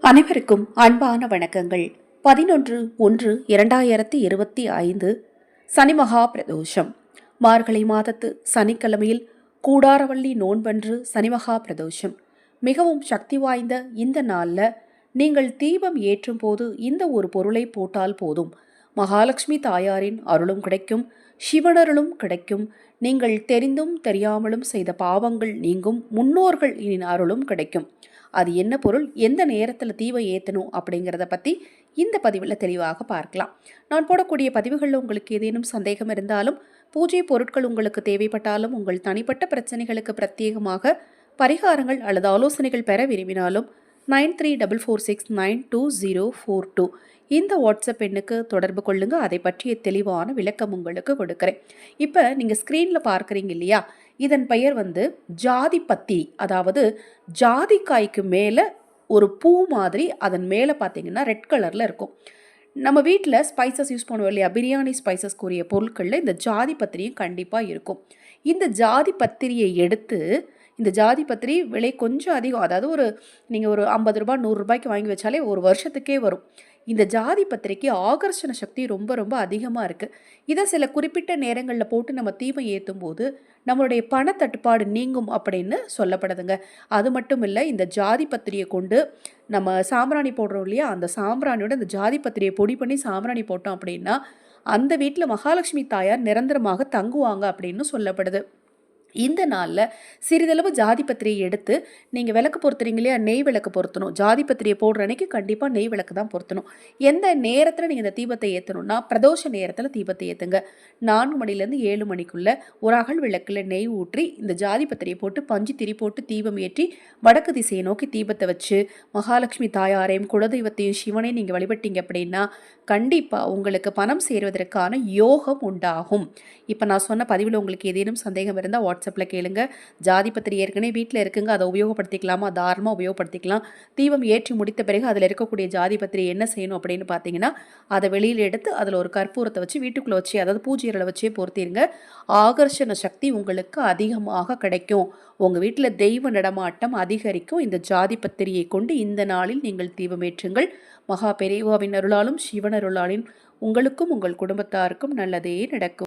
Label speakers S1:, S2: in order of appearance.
S1: அனைவருக்கும் அன்பான வணக்கங்கள். 11/1/2025 சனி மகா பிரதோஷம். மார்கழி மாதத்து சனிக்கிழமையில் கூடாரவள்ளி நோன்பன்று சனி மகா பிரதோஷம். மிகவும் சக்தி வாய்ந்த இந்த நாளில் நீங்கள் தீபம் ஏற்றும் போது இந்த ஒரு பொருளை போட்டால் போதும், மகாலட்சுமி தாயாரின் அருளும் கிடைக்கும், சிவனருளும் கிடைக்கும். நீங்கள் தெரிந்தும் தெரியாமலும் செய்த பாவங்கள் நீங்கும், முன்னோர்களின் அருளும் கிடைக்கும். அது என்ன பொருள், எந்த நேரத்தில் தீபம் ஏற்றணும் அப்படிங்கிறத பற்றி இந்த பதிவில் தெளிவாக பார்க்கலாம். நான் போடக்கூடிய பதிவுகளில் உங்களுக்கு ஏதேனும் சந்தேகம் இருந்தாலும், பூஜை பொருட்கள் உங்களுக்கு தேவைப்பட்டாலும், உங்கள் தனிப்பட்ட பிரச்சனைகளுக்கு பிரத்யேகமாக பரிகாரங்கள் அல்லது ஆலோசனைகள் பெற விரும்பினாலும் 9344692042 இந்த வாட்ஸ்அப் எண்ணுக்கு தொடர்பு கொள்ளுங்க. அதை பற்றிய தெளிவான விளக்கம் உங்களுக்கு கொடுக்குறேன். இப்போ நீங்கள் ஸ்க்ரீனில் பார்க்குறீங்க இல்லையா, இதன் பெயர் ஜாதி பத்திரி. அதாவது ஜாதிக்காய்க்கு மேலே ஒரு பூ மாதிரி அதன் மேலே பார்த்தீங்கன்னா ரெட் கலரில் இருக்கும். நம்ம வீட்டில் ஸ்பைசஸ் யூஸ் பண்ணுவோம் இல்லையா, பிரியாணி ஸ்பைசஸ்க்குரிய பொருட்களில் இந்த ஜாதி பத்திரியும் கண்டிப்பாக இருக்கும். இந்த ஜாதி பத்திரியை எடுத்து, இந்த ஜாதி பத்திரி விலை கொஞ்சம் அதிகம், அதாவது நீங்கள் ஒரு 50 ரூபாய் 100 ரூபாய்க்கு வாங்கி வச்சாலே ஒரு வருஷத்துக்கே வரும். இந்த ஜாதி பத்திரிக்கு ஆகர்ஷண சக்தி ரொம்ப ரொம்ப அதிகமாக இருக்குது. இதை சில குறிப்பிட்ட நேரங்களில் போட்டு நம்ம தீபம் ஏற்றும் போது நம்மளுடைய பணத்தட்டுப்பாடு நீங்கும் அப்படின்னு சொல்லப்படுதுங்க. அது மட்டும் இல்லை, இந்த ஜாதி பத்திரியை கொண்டு நம்ம சாம்பிராணி போடுறோம் இல்லையா, அந்த சாம்பிராணியோட இந்த ஜாதி பத்திரியை பொடி பண்ணி சாம்பிராணி போட்டோம் அப்படின்னா அந்த வீட்டில் மகாலட்சுமி தாயார் நிரந்தரமாக தங்குவாங்க அப்படின்னு சொல்லப்படுது. இந்த நாளில் சிறிதளவு ஜாதி பத்திரியை எடுத்து நீங்கள் விளக்கு பொருத்துறீங்க இல்லையா, நெய் விளக்கு பொருத்தணும். ஜாதி பத்திரியை போடுற அன்னைக்கு கண்டிப்பாக நெய் விளக்கு தான் பொருத்தணும். எந்த நேரத்தில் நீங்கள் இந்த தீபத்தை ஏற்றணும்னா, பிரதோஷ நேரத்தில் தீபத்தை ஏற்றுங்க. 4 மணிலேருந்து 7 மணிக்குள்ளே ஒரு அகல் விளக்கில் நெய் ஊற்றி இந்த ஜாதி பத்திரியை போட்டு பஞ்சு திரி போட்டு தீபம் ஏற்றி வடக்கு திசையை நோக்கி தீபத்தை வச்சு மகாலட்சுமி தாயாரையும் குலதெய்வத்தையும் சிவனையும் நீங்கள் வழிபட்டீங்க அப்படின்னா கண்டிப்பாக உங்களுக்கு பணம் சேருவதற்கான யோகம் உண்டாகும். இப்போ நான் சொன்ன பதிவில் உங்களுக்கு ஏதேனும் சந்தேகம் இருந்தால் வாட்ஸ்அப்பில் கேளுங்க. ஜாதி பத்திரி ஏற்கனவே வீட்டில் இருக்குங்க, அதை உபயோகப்படுத்திக்கலாமா? தாராளமாக உபயோகப்படுத்திக்கலாம். தீபம் ஏற்றி முடித்த பிறகு அதில் இருக்கக்கூடிய ஜாதி பத்திரி என்ன செய்யணும் அப்படின்னு பார்த்தீங்கன்னா, அதை வெளியில் எடுத்து அதில் ஒரு கற்பூரத்தை வச்சு வீட்டுக்குள்ளே வச்சு, அதாவது பூஜை அறையில் வச்சே பொருத்திடுங்க. ஆகர்ஷண சக்தி உங்களுக்கு அதிகமாக கிடைக்கும். உங்கள் வீட்டில் தெய்வ நடமாட்டம் அதிகரிக்கும். இந்த ஜாதி பத்திரியை கொண்டு இந்த நாளில் நீங்கள் தீபமேற்றுங்கள். மகா பெரியவாவின் அருளாலும் சிவனருளாலும் உங்களுக்கும் உங்கள் குடும்பத்தாருக்கும் நல்லதே நடக்கும்.